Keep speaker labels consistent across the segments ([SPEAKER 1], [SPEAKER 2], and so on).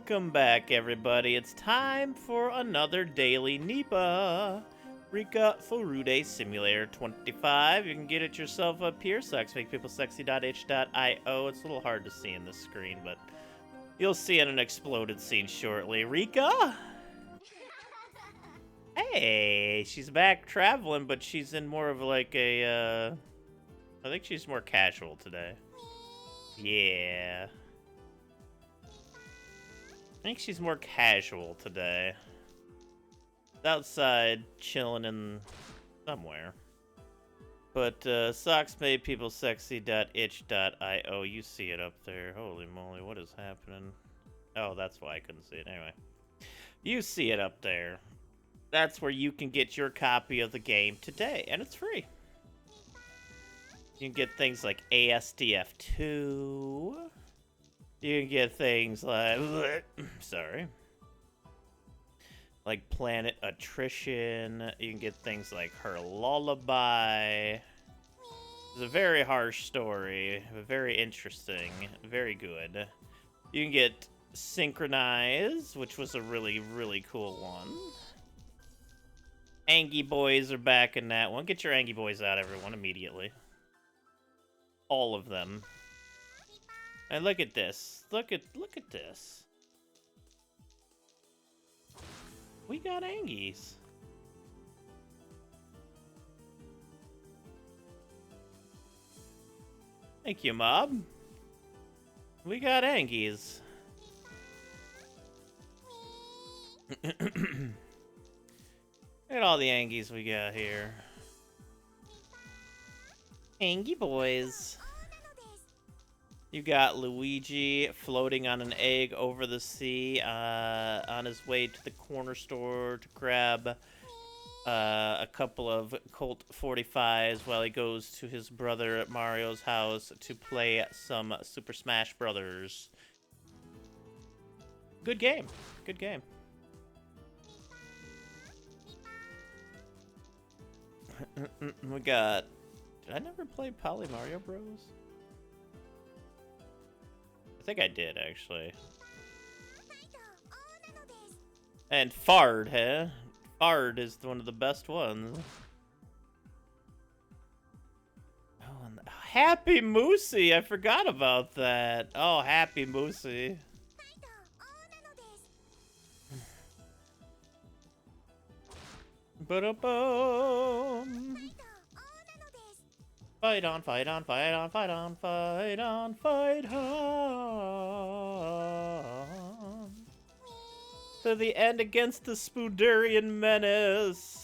[SPEAKER 1] Welcome back, everybody. It's time for another daily Nipa. Rika Furude Simulator 25. You can get it yourself up here. Sexmakepeoplesexy.itch.io. It's a little hard to see in the screen, but you'll see in an exploded scene shortly. Rika? Hey, she's back traveling, but she's in more of like a, I think she's more casual today. Yeah. I think she's more casual today. Outside, chilling in somewhere. But socksmadepeoplesexy.itch.io, you see it up there. Holy moly, what is happening? Oh, that's why I couldn't see it. Anyway, you see it up there. That's where you can get your copy of the game today, and it's free. You can get things like ASDF2. You can get things like, sorry, like Planet Attrition. You can get things like Her Lullaby. It's a very harsh story, but very interesting, very good. You can get Synchronize, which was a really, really cool one. Angie Boys are back in that one. Get your Angie Boys out, everyone, immediately. All of them. And look at this. Look at this. We got Angies. Thank you, Mob. We got Angies. Look at all the Angies we got here. Angie boys. You got Luigi floating on an egg over the sea on his way to the corner store to grab a couple of Colt 45s while he goes to his brother at Mario's house to play some Super Smash Brothers. Good game. Good game. We got... Did I never play Poly Mario Bros? I think I did, actually. And Fard, huh? Fard is one of the best ones. Oh, and Happy Moosey! I forgot about that. Oh, Happy Moosey. Ba-da-boom! Fight on, fight on, fight on, fight on, fight on, fight on. To the end against the Spoodurian menace.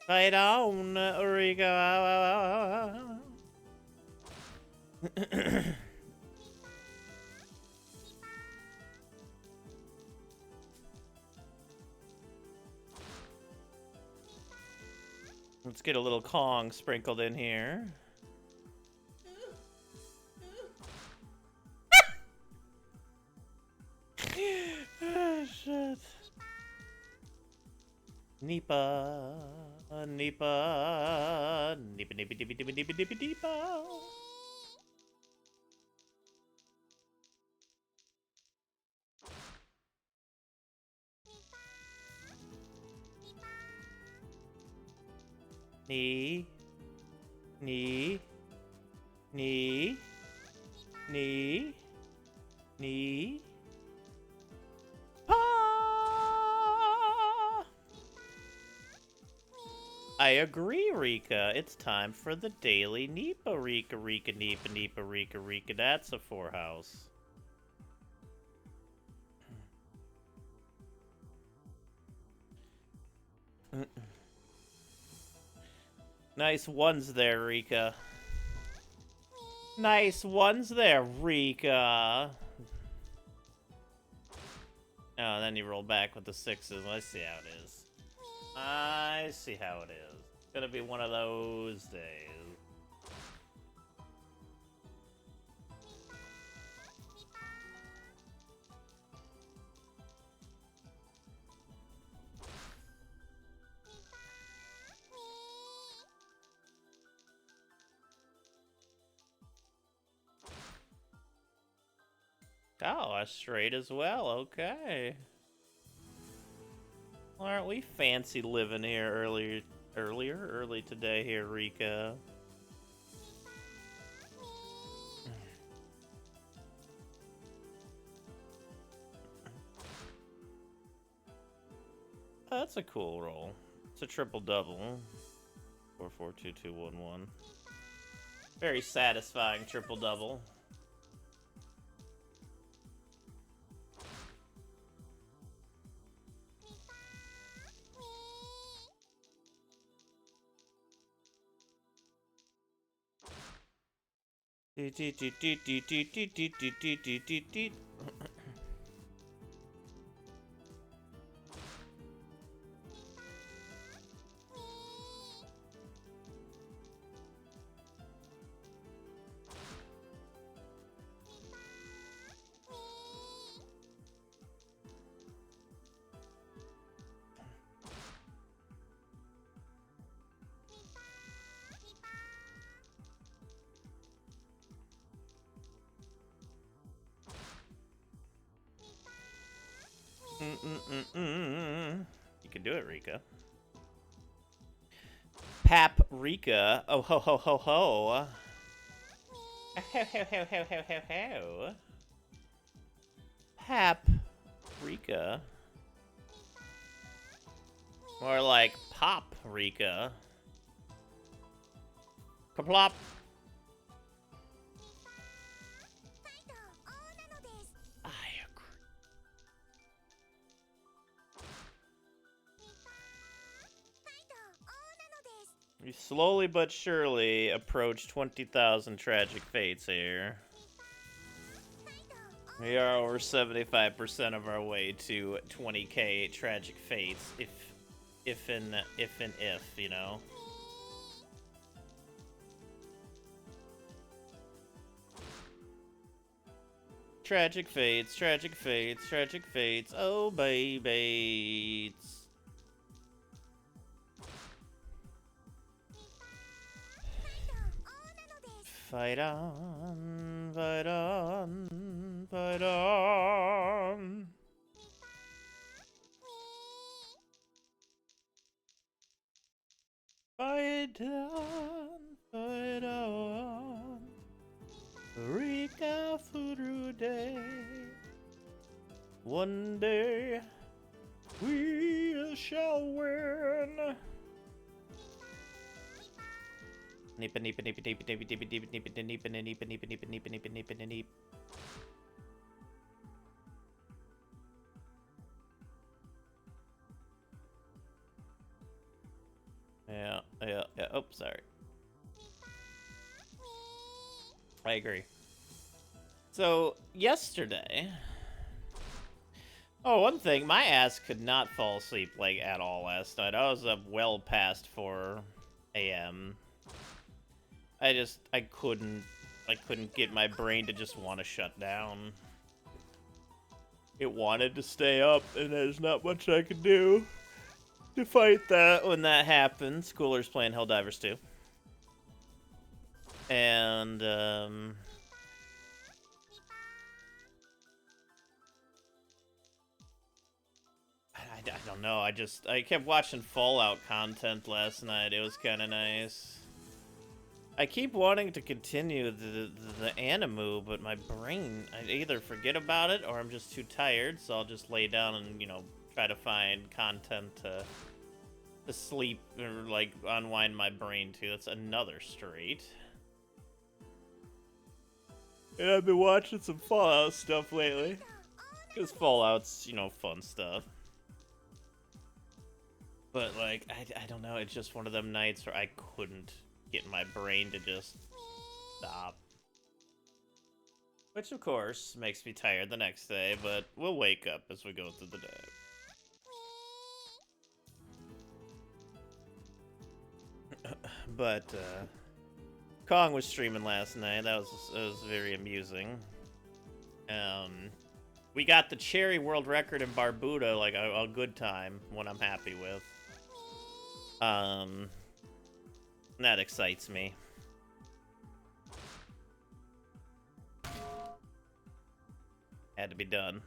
[SPEAKER 1] Fight on, Riga. Let's get a little Kong sprinkled in here. Oh, shit. Nipa, Nipa, Nipa, Nipa, Nipa, Nipa, Nipa, Nipa, Nipa. Knee, knee, knee, knee, knee. I agree, Rika. It's time for the daily Nipa, Rika, Rika, Nipa, Nipa, Rika, Rika. That's a 4-house. Nice ones there, Rika. Nice ones there, Rika. Oh, then you roll back with the 6s. Let's see how it is. I see how it is. It's gonna be one of those days. Oh, a straight as well. Okay. Well, aren't we fancy living here early today here, Rika? Oh, that's a cool roll. It's a triple double. 442211. Very satisfying triple double. You can do it, Rika. Paprika. Oh ho ho ho ho. Ho ho ho ho ho ho ho. Paprika. More like Pop-Rika. Kaplop. I agree. We slowly but surely approach 20,000 tragic fates here. We are over 75% of our way to 20k tragic fates, if, you know. Tragic fates, tragic fates, tragic fates, oh babies. Fight on, fight on, fight on. Fight on, fight on. Rika through day. One day we shall win. Nipa nipa nipa nipa nipa nipa nipa nipa nipa nipa nipa nipa nipa nipa nipa nipa. Yeah. Oh, sorry. I agree. So, yesterday... Oh, one thing, my ass could not fall asleep, like, at all last night. I was up well past 4 a.m. I couldn't get my brain to just want to shut down. It wanted to stay up, and there's not much I could do to fight that when that happens. Cooler's playing Helldivers 2. And, I don't know, I kept watching Fallout content last night. It was kind of nice. I keep wanting to continue the animu, but my brain, I either forget about it or I'm just too tired, so I'll just lay down and, you know, try to find content to sleep or, like, unwind my brain to. That's another straight. And I've been watching some Fallout stuff lately. Because Fallout's, you know, fun stuff. But, like, I don't know, it's just one of them nights where I couldn't get my brain to just stop. Which, of course, makes me tired the next day, but we'll wake up as we go through the day. But, Kong was streaming last night. That was very amusing. We got the Cherry World Record in Barbuda, like, a good time, one I'm happy with. That excites me. Had to be done.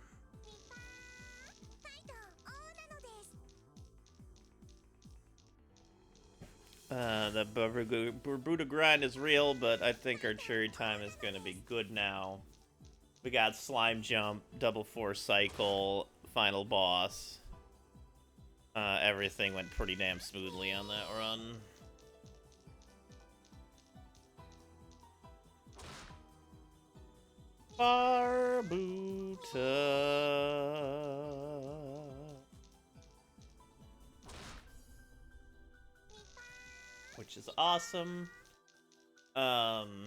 [SPEAKER 1] The Barbuda grind is real, but I think our cherry time is going to be good now. We got slime jump, double 4 cycle, final boss. Everything went pretty damn smoothly on that run. Barbuda. Which is awesome. We're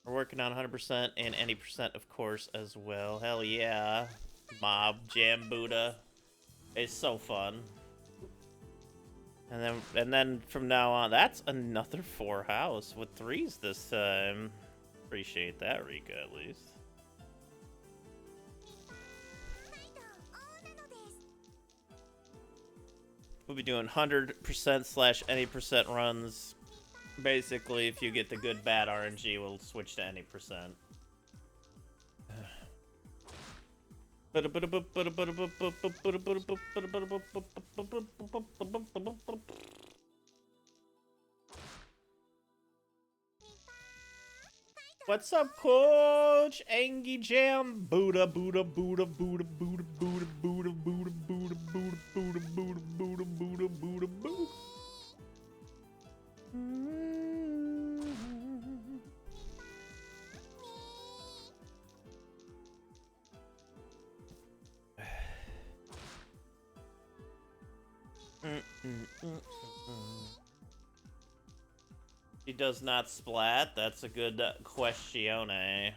[SPEAKER 1] working on 100% and any percent, of course, as well. Hell yeah. Mob Jam Buddha. It's so fun. And then from now on, that's another 4 house with 3s this time. Appreciate that, Rika, at least. We'll be doing 100% / any percent runs. Basically, if you get the good bad RNG, we'll switch to any percent. What's up, Coach? Angie Jam, Buddha, Buddha, Buddha, Buddha, Buddha, Buddha, Buddha, Buddha, Buddha, Buddha, Buddha, Buddha, Buddha, Buddha, Buddha, Buddha. She does not splat. That's a good question, eh?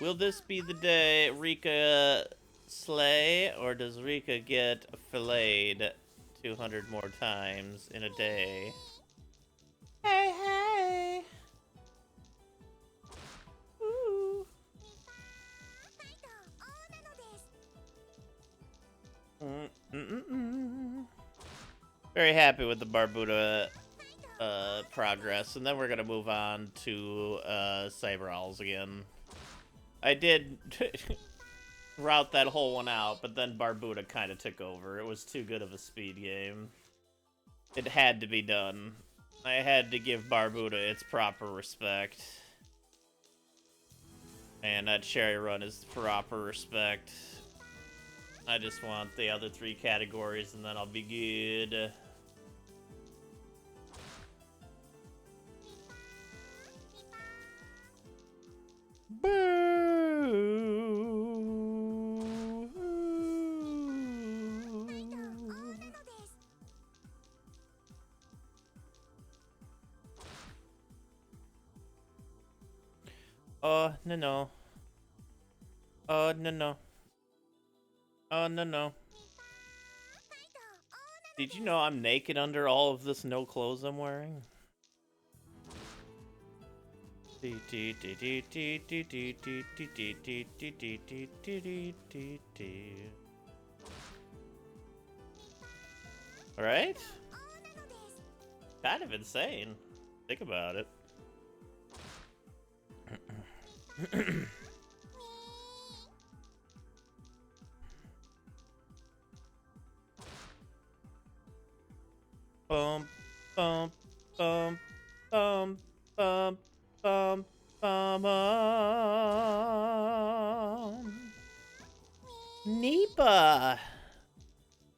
[SPEAKER 1] Will this be the day Rika slay, or does Rika get filleted 200 more times in a day? Hey, hey! Ooh. Very happy with the Barbuda progress, and then we're gonna move on to Saber Owls again. I did route that whole one out, but then Barbuda kind of took over. It was too good of a speed game. It had to be done. I had to give Barbuda its proper respect. And that cherry run is proper respect. I just want the other 3 categories, and then I'll be good. Oh, no, no. Oh, no, no. Oh, no, no. Did you know I'm naked under all of this no clothes I'm wearing? Alright? Kind of insane. Think about it. Bum, bum, bum, bum, bum, bum, bum, Nipa!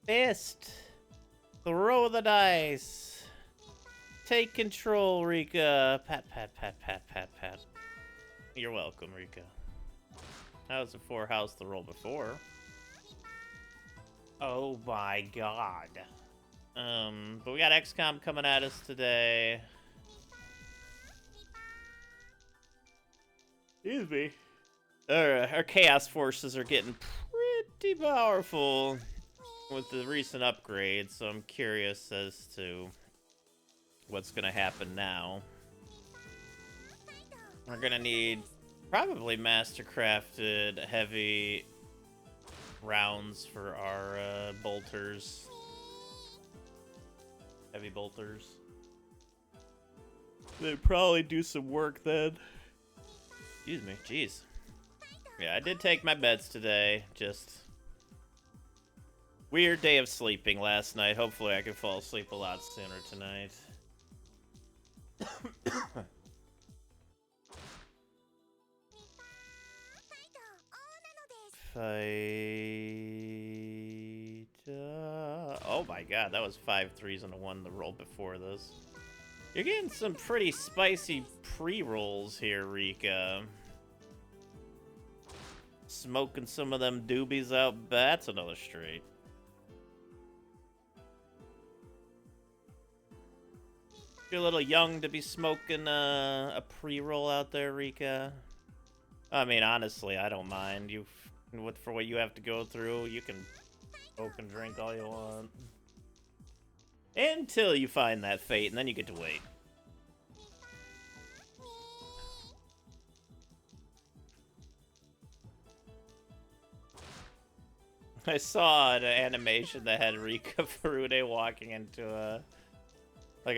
[SPEAKER 1] Fist! Throw the dice! Take control, Rika! Pat, pat, pat, pat, pat, pat. You're welcome, Rika. That was a 4 house to roll before. Oh my god. But we got XCOM coming at us today. Excuse me. Our Chaos Forces are getting pretty powerful with the recent upgrades, so I'm curious as to what's gonna happen now. We're gonna need probably master-crafted heavy rounds for our bolters. Heavy bolters. They'd probably do some work then. Excuse me, jeez. Yeah, I did take my meds today. Just weird day of sleeping last night. Hopefully I can fall asleep a lot sooner tonight. Fight. Oh my god, that was 5 threes and a 1 the roll before this. You're getting some pretty spicy pre-rolls here, Rika. Smoking some of them doobies out. That's another straight. You're a little young to be smoking a pre-roll out there, Rika. I mean, honestly, I don't mind. For what you have to go through, you can smoke and drink all you want. Until you find that fate, and then you get to wait. I saw an animation that had Rika Furude walking into a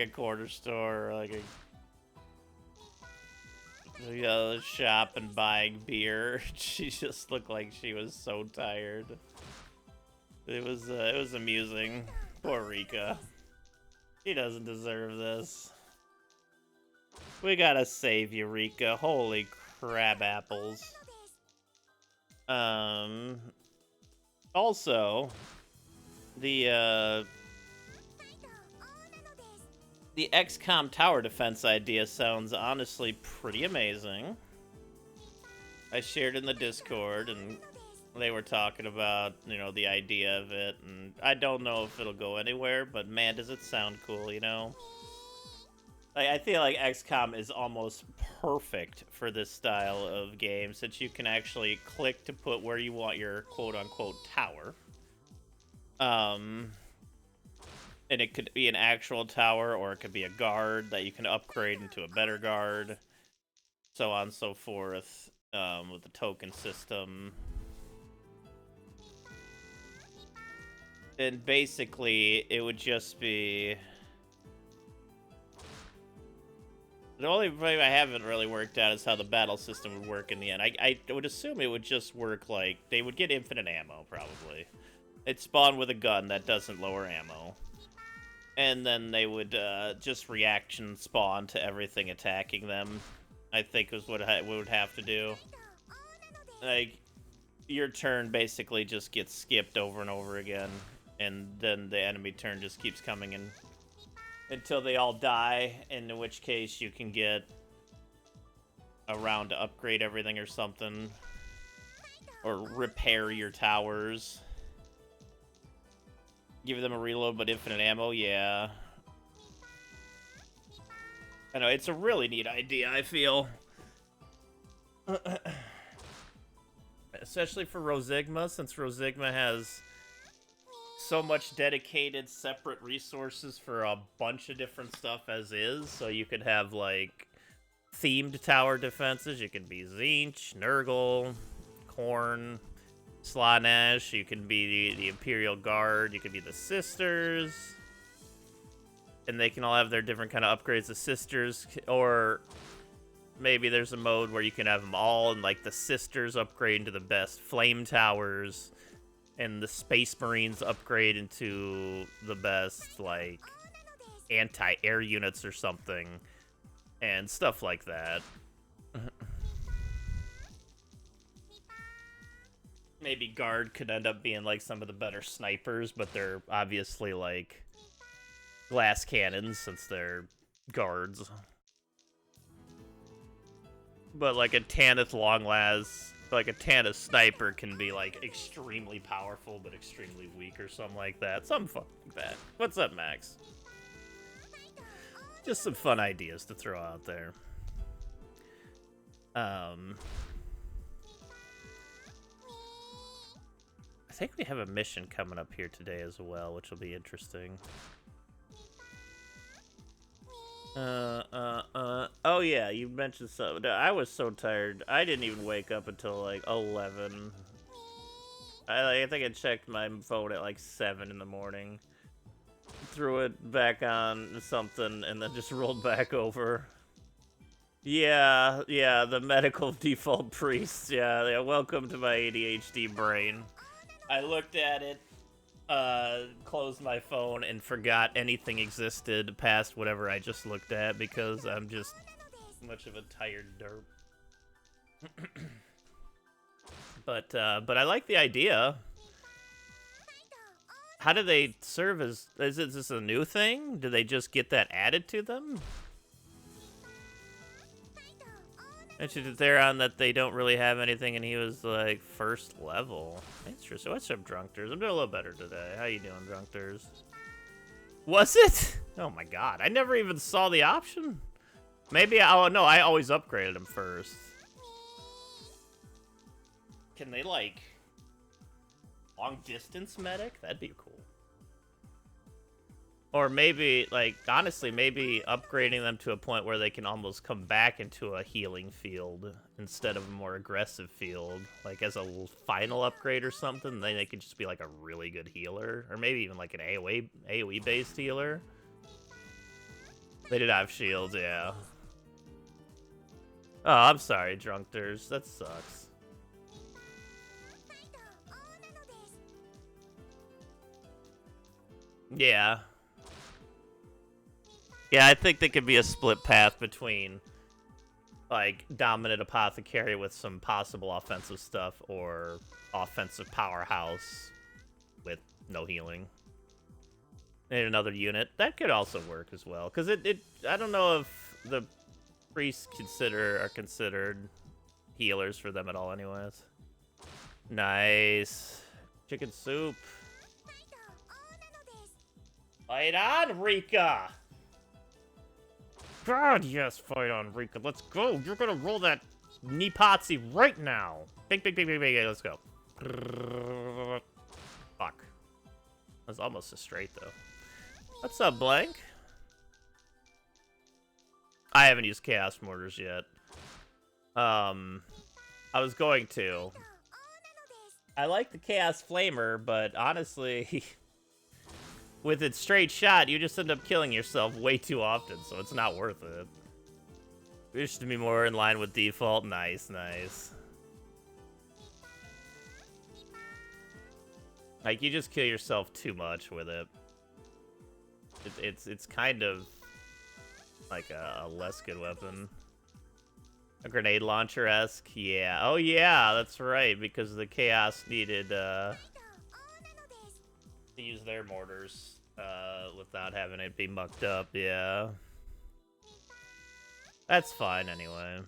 [SPEAKER 1] corner store, or like a shop and buying beer. She just looked like she was so tired. It was amusing. Poor Rika. She doesn't deserve this. We gotta save you, Rika. Holy crab apples. Also, the XCOM tower defense idea sounds honestly pretty amazing. I shared in the Discord, and they were talking about, you know, the idea of it, and I don't know if it'll go anywhere, but man, does it sound cool, you know? Like, I feel like XCOM is almost perfect for this style of game, since you can actually click to put where you want your quote-unquote tower. And it could be an actual tower, or it could be a guard that you can upgrade into a better guard, so on and so forth, with the token system. And basically, it would just be... The only thing I haven't really worked out is how the battle system would work in the end. I would assume it would just work like... They would get infinite ammo, probably. It'd spawn with a gun that doesn't lower ammo. And then they would just reaction spawn to everything attacking them, I think is what it would have to do. Like, your turn basically just gets skipped over and over again, and then the enemy turn just keeps coming in until they all die, in which case you can get a round to upgrade everything or something. Or repair your towers. Give them a reload but infinite ammo, yeah. I know, it's a really neat idea, I feel. Especially for Rosigma, since Rosigma has so much dedicated separate resources for a bunch of different stuff as is. So you could have, like, themed tower defenses. You can be Zinch, Nurgle, Korn, Slaanesh. You can be the Imperial Guard. You can be the Sisters. And they can all have their different kind of upgrades. The Sisters, or maybe there's a mode where you can have them all, and like the Sisters upgrade into the best Flame Towers, and the Space Marines upgrade into the best, like, anti-air units or something, and stuff like that. Maybe Guard could end up being, like, some of the better snipers, but they're obviously, like, glass cannons, since they're guards. But, like, a Tanith Longlast, like, a Tanith Sniper can be, like, extremely powerful, but extremely weak, or something like that. Something fun like that. What's up, Max? Just some fun ideas to throw out there. I think we have a mission coming up here today as well, which will be interesting. Oh yeah, you mentioned something. I was so tired. I didn't even wake up until like 11. I think I checked my phone at like 7 in the morning. Threw it back on something and then just rolled back over. Yeah, yeah, the medical default priest. Yeah, yeah, welcome to my ADHD brain. I looked at it, closed my phone, and forgot anything existed past whatever I just looked at because I'm just much of a tired derp. But I like the idea. How do they serve as... Is this a new thing? Do they just get that added to them? Mentioned there on that they don't really have anything, and he was like first level. Interesting. What's up, Drunkters? I'm doing a little better today. How you doing, Drunkters? Was it? Oh my god, I never even saw the option. Maybe, oh no, I always upgraded him first. Can they, like, long distance medic? That'd be cool. Or maybe, like, honestly, maybe upgrading them to a point where they can almost come back into a healing field instead of a more aggressive field. Like, as a final upgrade or something, then they could just be, like, a really good healer. Or maybe even, like, an AoE-based healer. They did have shields, yeah. Oh, I'm sorry, Drunkters. That sucks. Yeah. Yeah, I think there could be a split path between, like, dominant apothecary with some possible offensive stuff or offensive powerhouse with no healing. And another unit. That could also work as well. Because I don't know if the priests are considered healers for them at all anyways. Nice. Chicken soup. Fight on, Rika! God, yes, fight on, Rika. Let's go. You're gonna roll that Nipah right now. Big, big, big, big, big. Let's go. Fuck. That's almost a straight, though. What's up, Blank? I haven't used Chaos Mortars yet. I was going to. I like the Chaos Flamer, but honestly, with its straight shot, you just end up killing yourself way too often, so it's not worth it. Wish to be more in line with default. Nice, nice. Like, you just kill yourself too much with it. It's kind of like a less good weapon. A grenade launcher-esque? Yeah. Oh, yeah, that's right, because the Chaos needed, to use their mortars, without having it be mucked up, yeah. That's fine, anyway.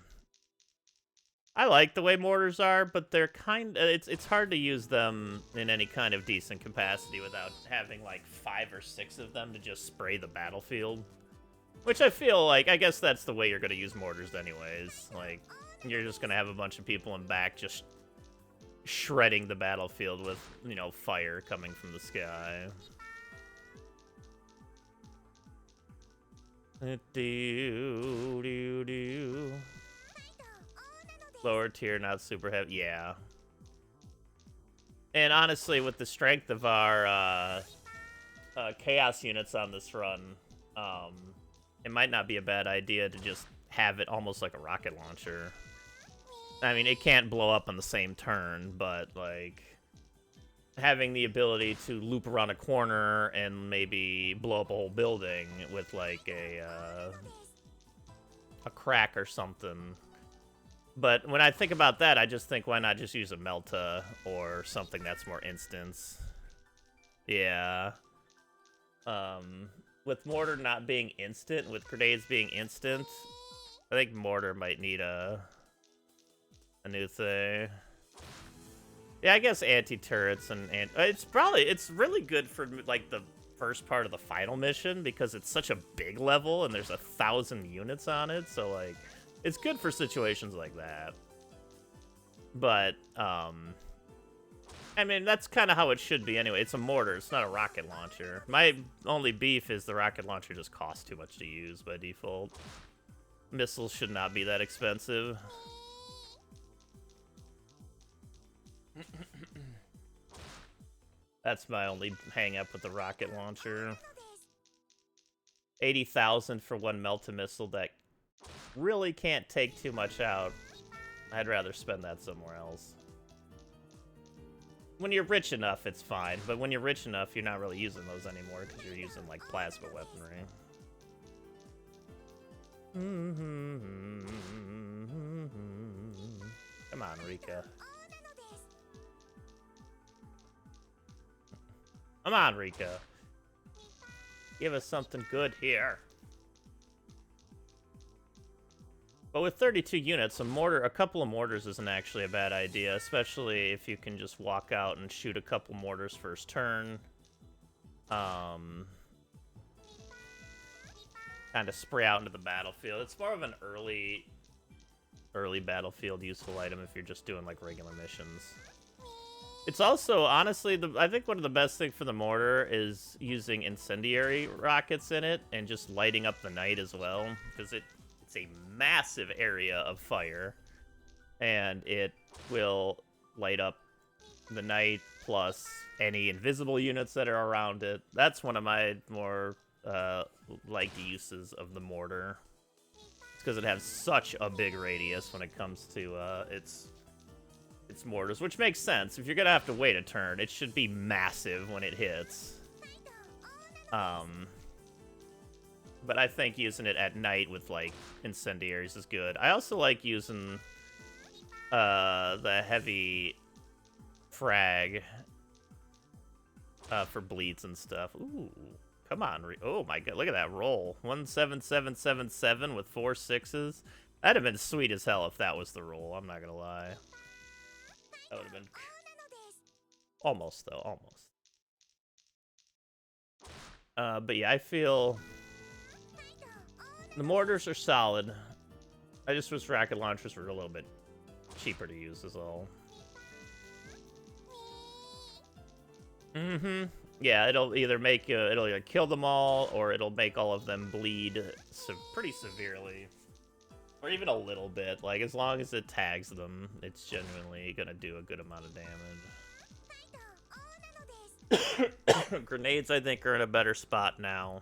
[SPEAKER 1] I like the way mortars are, but they're it's hard to use them in any kind of decent capacity without having, like, 5 or 6 of them to just spray the battlefield. Which I feel like, I guess that's the way you're gonna use mortars anyways. Like, you're just gonna have a bunch of people in back just shredding the battlefield with, you know, fire coming from the sky. Lower tier, not super heavy. Yeah. And honestly, with the strength of our chaos units on this run, it might not be a bad idea to just have it almost like a rocket launcher. I mean, it can't blow up on the same turn, but, like, having the ability to loop around a corner and maybe blow up a whole building with, like, a crack or something. But when I think about that, I just think, why not just use a Melta or something that's more instance? Yeah. With Mortar not being instant, with grenades being instant, I think Mortar might need a new thing. Yeah, I guess anti-turrets and it's really good for, like, the first part of the final mission because it's such a big level and there's 1,000 units on it, so, like, it's good for situations like that. But I mean, that's kind of how it should be anyway. It's a mortar, it's not a rocket launcher. My only beef is the rocket launcher just costs too much to use by default. Missiles should not be that expensive. That's my only hang-up with the rocket launcher. 80,000 for one Melta missile that really can't take too much out, I'd rather spend that somewhere else. When you're rich enough, it's fine, but when you're rich enough, you're not really using those anymore because you're using, like, plasma weaponry. Come on, Rika. Come on, Rika. Give us something good here. But with 32 units, a couple of mortars isn't actually a bad idea, especially if you can just walk out and shoot a couple mortars first turn. Kind of spray out into the battlefield. It's more of an early battlefield useful item if you're just doing like regular missions. It's also, honestly, I think one of the best things for the mortar is using incendiary rockets in it and just lighting up the night as well, because it's a massive area of fire, and it will light up the night plus any invisible units that are around it. That's one of my more liked uses of the mortar. It's because it has such a big radius when it comes to its mortars, which makes sense. If you're gonna have to wait a turn, it should be massive when it hits. But I think using it at night with, like, incendiaries is good. I also like using the heavy frag for bleeds and stuff. Ooh, come on. Oh, my God. Look at that roll. 17777 with 4 6s. That'd have been sweet as hell if that was the roll. I'm not going to lie. That would have been... Almost, though. Almost. But yeah, I feel... The mortars are solid. I just wish rocket launchers were a little bit cheaper to use is all. Yeah, it'll either make it'll either kill them all or it'll make all of them bleed pretty severely, or even a little bit. Like, as long as it tags them, it's genuinely gonna do a good amount of damage. Grenades, I think, are in a better spot now.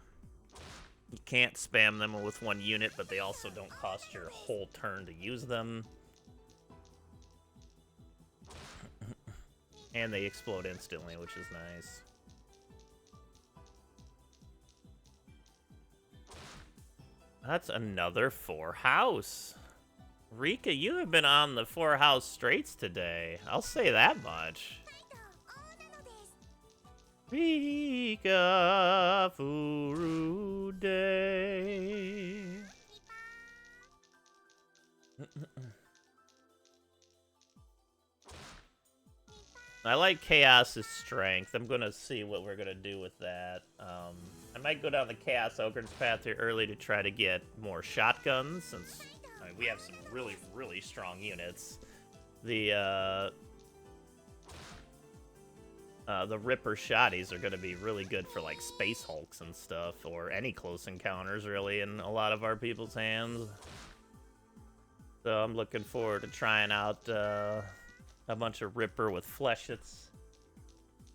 [SPEAKER 1] You can't spam them with one unit, but they also don't cost your whole turn to use them. And they explode instantly, which is nice. That's another 4-house. Rika, you have been on the 4-house straights today. I'll say that much. Rika Furude. I like Chaos's strength. I'm gonna see what we're gonna do with that. I might go down the Chaos Ogre's path here early to try to get more shotguns, since I mean, we have some really, really strong units. The Ripper Shotties are going to be really good for, like, Space Hulks and stuff, or any close encounters, really, in a lot of our people's hands. So I'm looking forward to trying out a bunch of Ripper with fleshets.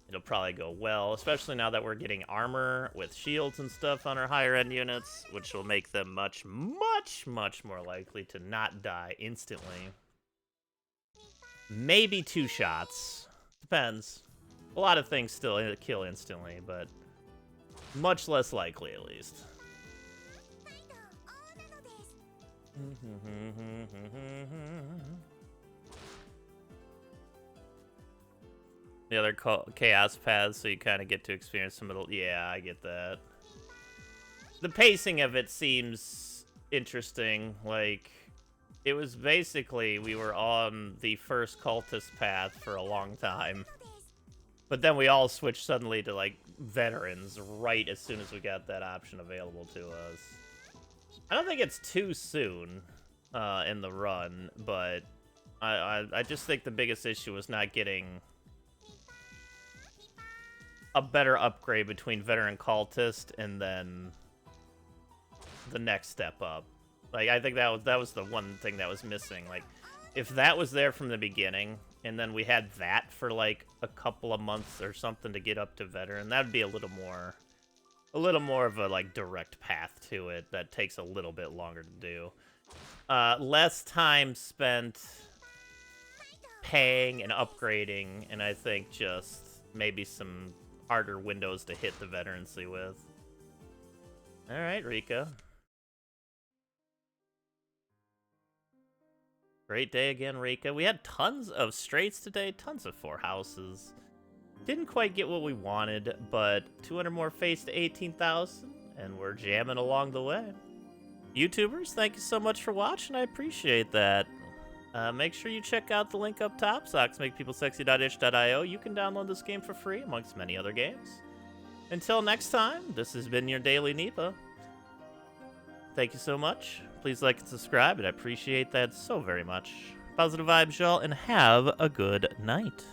[SPEAKER 1] It'll probably go well, especially now that we're getting armor with shields and stuff on our higher-end units, which will make them much, much, much more likely to not die instantly. Maybe 2 shots. Depends. A lot of things still kill instantly, but much less likely, at least. The other chaos paths, so you kind of get to experience some of the... Yeah, I get that. The pacing of it seems interesting. Like, it was basically, we were on the first cultist path for a long time. But then we all switched suddenly to, like, veterans right as soon as we got that option available to us. I don't think it's too soon in the run, but I just think the biggest issue was not getting a better upgrade between veteran cultist and then the next step up. Like, I think that was the one thing that was missing. Like, if that was there from the beginning, and then we had that for, like, a couple of months or something to get up to veteran, that would be a little more of a, like, direct path to it that takes a little bit longer to do. less time spent paying and upgrading, and I think just maybe some harder windows to hit the veterancy with. All right, Rika. Great day again, Rika. We had tons of straights today, tons of 4 houses. Didn't quite get what we wanted, but 200 more face to 18,000, and we're jamming along the way. YouTubers, thank you so much for watching. I appreciate that. Make sure you check out the link up top, socksmakepeoplesexy.itch.io. You can download this game for free, amongst many other games. Until next time, this has been your Daily Nipa. Thank you so much. Please like and subscribe, and I appreciate that so very much. Positive vibes, y'all, and have a good night.